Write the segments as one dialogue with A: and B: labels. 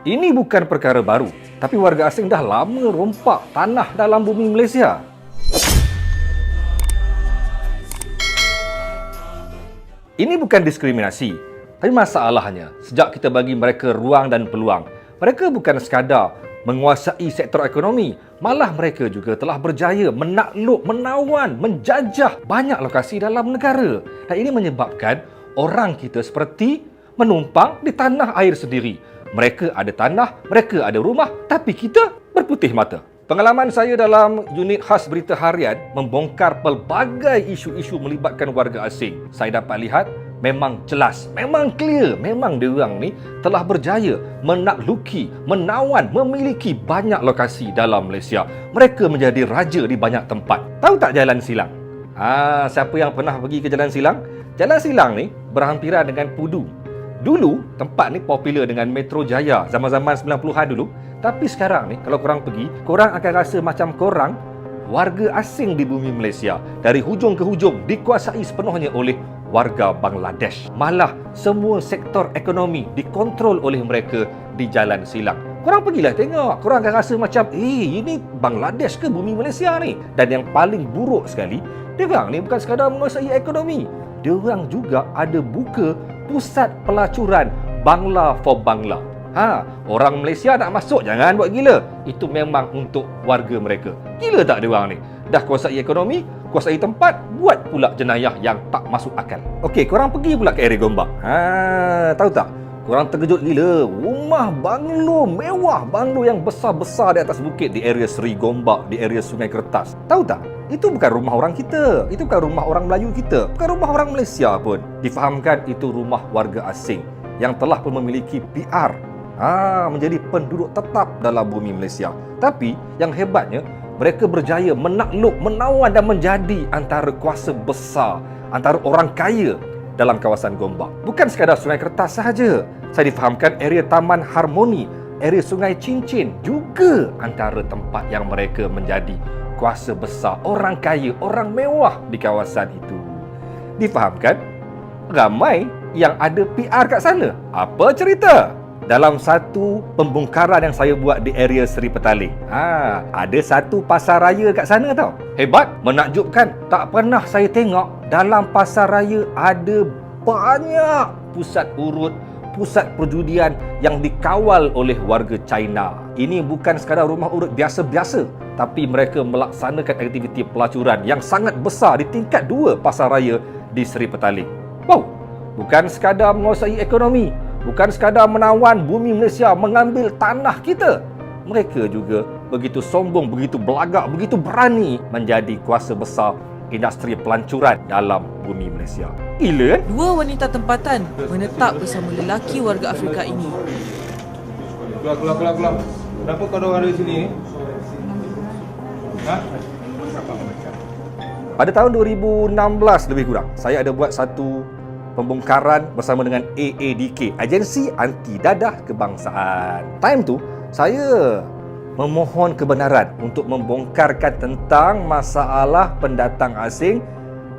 A: Ini bukan perkara baru, tapi warga asing dah lama rompak tanah dalam bumi Malaysia. Ini bukan diskriminasi, tapi masalahnya sejak kita bagi mereka ruang dan peluang, mereka bukan sekadar menguasai sektor ekonomi, malah mereka juga telah berjaya menakluk, menawan, menjajah banyak lokasi dalam negara. Dan ini menyebabkan orang kita seperti menumpang di tanah air sendiri. Mereka ada tanah, mereka ada rumah, tapi kita berputih mata. Pengalaman saya dalam unit khas berita harian membongkar pelbagai isu-isu melibatkan warga asing. Saya dapat lihat memang jelas, memang clear, memang diorang ni telah berjaya menakluki, menawan, memiliki banyak lokasi dalam Malaysia. Mereka menjadi raja di banyak tempat. Tahu tak Jalan Silang? Siapa yang pernah pergi ke Jalan Silang? Jalan Silang ni berhampiran dengan Pudu. Dulu, tempat ni popular dengan Metro Jaya zaman-zaman 90-an dulu. Tapi sekarang ni, kalau korang pergi, korang akan rasa macam korang warga asing di bumi Malaysia. Dari hujung ke hujung, dikuasai sepenuhnya oleh warga Bangladesh. Malah, semua sektor ekonomi dikontrol oleh mereka di Jalan Silang. Korang pergilah tengok. Korang akan rasa macam, ini Bangladesh ke bumi Malaysia ni? Dan yang paling buruk sekali, diorang ni bukan sekadar menguasai ekonomi. Diorang juga ada buka pusat pelacuran Bangla for Bangla. Orang Malaysia nak masuk, jangan buat gila. Itu memang untuk warga mereka. Gila tak diorang ni? Dah kuasai ekonomi, kuasai tempat, buat pula jenayah yang tak masuk akal. Okey, korang pergi pula ke area Gombak. Tahu tak? Korang terkejut gila. Rumah banglo mewah, banglo yang besar-besar di atas bukit di area Seri Gombak, di area Sungai Kertas. Tahu tak? Itu bukan rumah orang kita. Itu bukan rumah orang Melayu kita. Bukan rumah orang Malaysia pun. Difahamkan itu rumah warga asing yang telah pun memiliki PR. Menjadi penduduk tetap dalam bumi Malaysia. Tapi yang hebatnya, mereka berjaya menakluk, menawan dan menjadi antara kuasa besar, antara orang kaya dalam kawasan Gombak. Bukan sekadar Sungai Kertas sahaja. Saya difahamkan area Taman Harmoni, area Sungai Cincin juga antara tempat yang mereka menjadi kuasa besar, orang kaya, orang mewah di kawasan itu. Difahamkan ramai yang ada PR kat sana. Apa cerita? Dalam satu pembongkaran yang saya buat di area Seri Petaling, ada satu pasar raya kat sana tau. Hebat, menakjubkan. Tak pernah saya tengok dalam pasar raya ada banyak pusat urut, pusat perjudian yang dikawal oleh warga China. Ini bukan sekadar rumah urut biasa-biasa, tapi mereka melaksanakan aktiviti pelacuran yang sangat besar di tingkat 2 pasar raya di Seri Petaling. Wow, bukan sekadar menguasai ekonomi, bukan sekadar menawan bumi Malaysia, mengambil tanah kita. Mereka juga begitu sombong, begitu belagak, begitu berani menjadi kuasa besar industri pelancuran dalam bumi Malaysia. Gila kan?
B: 2 wanita tempatan menetap bersama lelaki warga Afrika ini.
C: Keluar. Kenapa kau orang ada di sini?
A: Pada tahun 2016 lebih kurang, saya ada buat satu pembongkaran bersama dengan AADK, Agensi Anti Dadah Kebangsaan. Time tu, saya memohon kebenaran untuk membongkarkan tentang masalah pendatang asing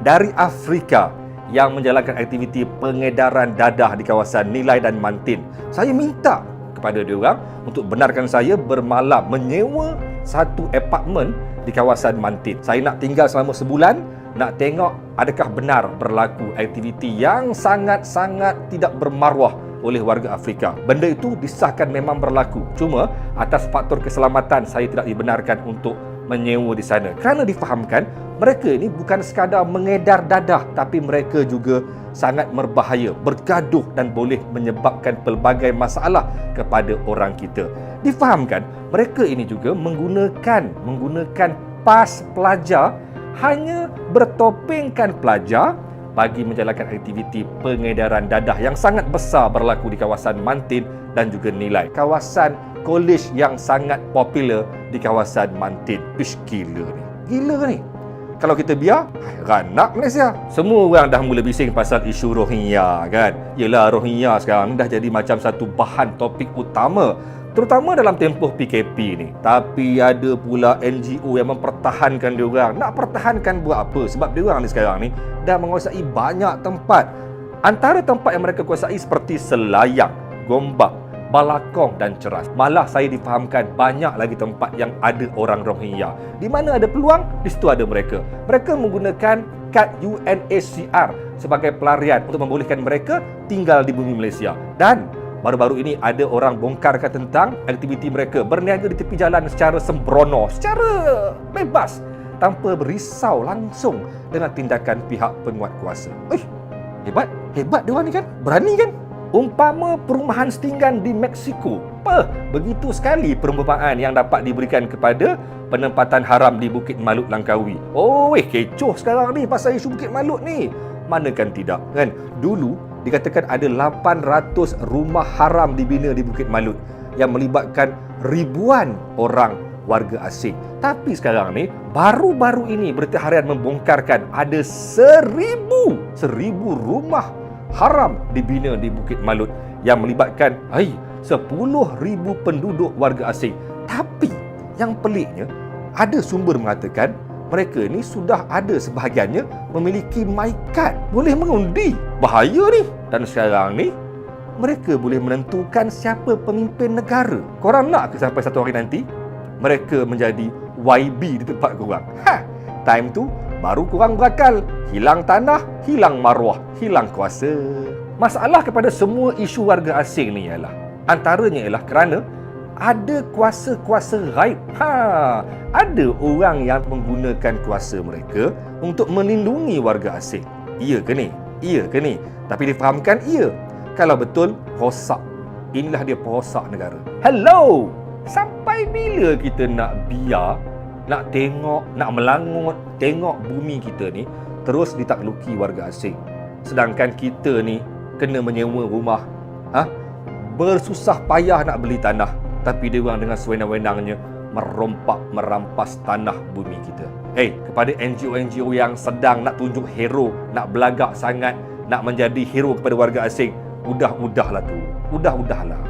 A: dari Afrika yang menjalankan aktiviti pengedaran dadah di kawasan Nilai dan Mantin. Saya minta kepada diorang untuk benarkan saya bermalam menyewa satu apartmen di kawasan Mantin. Saya nak tinggal selama sebulan, nak tengok adakah benar berlaku aktiviti yang sangat-sangat tidak bermaruah oleh warga Afrika. Benda itu disahkan memang berlaku. Cuma atas faktor keselamatan saya tidak dibenarkan untuk menyewa di sana. Kerana difahamkan mereka ini bukan sekadar mengedar dadah, tapi mereka juga sangat berbahaya, bergaduh dan boleh menyebabkan pelbagai masalah kepada orang kita. Difahamkan mereka ini juga menggunakan pas pelajar, hanya bertopengkan pelajar bagi menjalankan aktiviti pengedaran dadah yang sangat besar berlaku di kawasan Mantin dan juga Nilai. Kawasan kolej yang sangat popular di kawasan Mantin. Gila ni. Gila ni. Kalau kita biar, ranak Malaysia. Semua orang dah mula bising pasal isu Rohingya kan. Yelah, Rohingya sekarang dah jadi macam satu bahan topik utama, terutama dalam tempoh PKP ni. Tapi ada pula NGO yang mempertahankan diorang. Nak pertahankan buat apa? Sebab diorang ni sekarang ni dah menguasai banyak tempat. Antara tempat yang mereka kuasai seperti Selayang, Gombak, balakong dan ceras. Malah saya difahamkan banyak lagi tempat yang ada orang Rohingya. Di mana ada peluang, di situ ada mereka. Mereka menggunakan kad UNHCR sebagai pelarian untuk membolehkan mereka tinggal di bumi Malaysia. Dan baru-baru ini ada orang bongkarkan tentang aktiviti mereka berniaga di tepi jalan secara sembrono, secara bebas, tanpa berisau langsung dengan tindakan pihak penguat kuasa. Hebat dia ni kan, berani kan? Umpama perumahan setinggan di Mexico. Begitu sekali perumpamaan yang dapat diberikan kepada penempatan haram di Bukit Malut Langkawi. Kecoh sekarang ni pasal isu Bukit Malut ni. Manakan tidak, kan? Dulu dikatakan ada 800 rumah haram dibina di Bukit Malut yang melibatkan ribuan orang warga asing. Tapi sekarang ni, baru-baru ini Berita Harian membongkarkan ada 1000 rumah haram dibina di Bukit Malut yang melibatkan 10,000 penduduk warga asing. Tapi yang peliknya, ada sumber mengatakan mereka ni sudah ada sebahagiannya memiliki my card, boleh mengundi. Bahaya ni. Dan sekarang ni mereka boleh menentukan siapa pemimpin negara. Korang nak ke sampai satu hari nanti mereka menjadi YB di tempat korang? Time tu baru korang berakal. Hilang tanah, hilang maruah, hilang kuasa. Masalah kepada semua isu warga asing ni ialah, antaranya ialah kerana ada kuasa-kuasa ghaib. Ada orang yang menggunakan kuasa mereka untuk melindungi warga asing. Iya ke ni? Iya ke ni? Tapi difahamkan iya. Kalau betul, rosak. Inilah dia perosak negara. Hello! Sampai bila kita nak biar, nak tengok, nak melangut, tengok bumi kita ni terus ditakluki warga asing? Sedangkan kita ni kena menyewa rumah, bersusah payah nak beli tanah, tapi dia orang dengan sewenang-wenangnya merampas tanah bumi kita. Kepada NGO-NGO yang sedang nak tunjuk hero, nak belagak sangat, nak menjadi hero kepada warga asing, udahlah tu. Udahlah.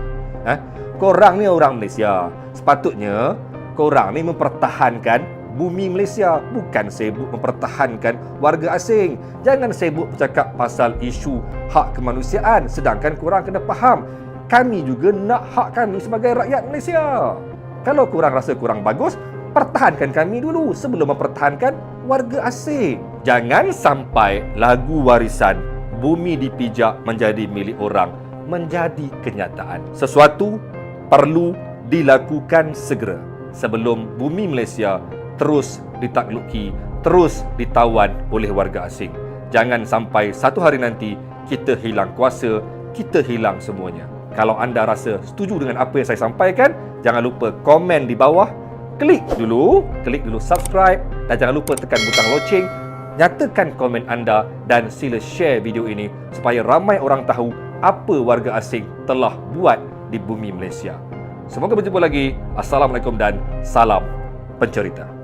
A: Korang ni orang Malaysia. Sepatutnya korang ni mempertahankan bumi Malaysia, bukan sibuk mempertahankan warga asing. Jangan sibuk bercakap pasal isu hak kemanusiaan, sedangkan korang kena faham, kami juga nak hak kami sebagai rakyat Malaysia. Kalau korang rasa korang bagus, pertahankan kami dulu sebelum mempertahankan warga asing. Jangan sampai lagu warisan bumi dipijak menjadi milik orang menjadi kenyataan. Sesuatu perlu dilakukan segera sebelum bumi Malaysia terus ditakluki, terus ditawan oleh warga asing. Jangan sampai satu hari nanti kita hilang kuasa, kita hilang semuanya. Kalau anda rasa setuju dengan apa yang saya sampaikan, jangan lupa komen di bawah, klik dulu subscribe dan jangan lupa tekan butang loceng, nyatakan komen anda dan sila share video ini supaya ramai orang tahu apa warga asing telah buat di bumi Malaysia. Semoga berjumpa lagi. Assalamualaikum dan salam pencerita.